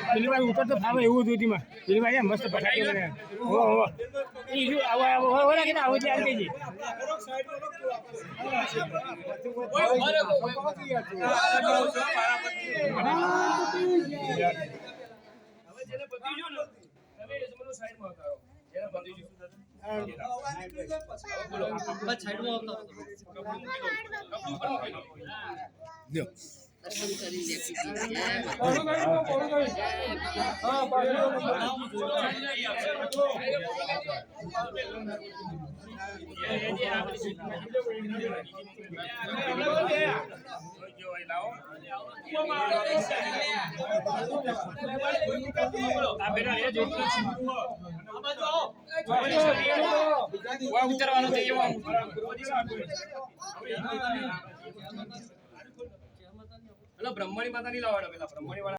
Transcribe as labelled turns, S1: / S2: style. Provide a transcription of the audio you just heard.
S1: પેલી ઉતર તો ફાવે એવું હતું તેમાં પેલી મસ્ત પટાકી બને હો હો ઈ જો આવો કે આવો ચાલ કે જી હવે જેને પતી ગયો ને તમે મને સાઈડ માં ઉતારો જેને પતી ગયો બસ સાઈડ માં આવતા દર્શન કરી લે ઉતરવાનું છે બ્રહ્મણી માતા ની લાવવાના પેલા બ્રહ્મણી વાળા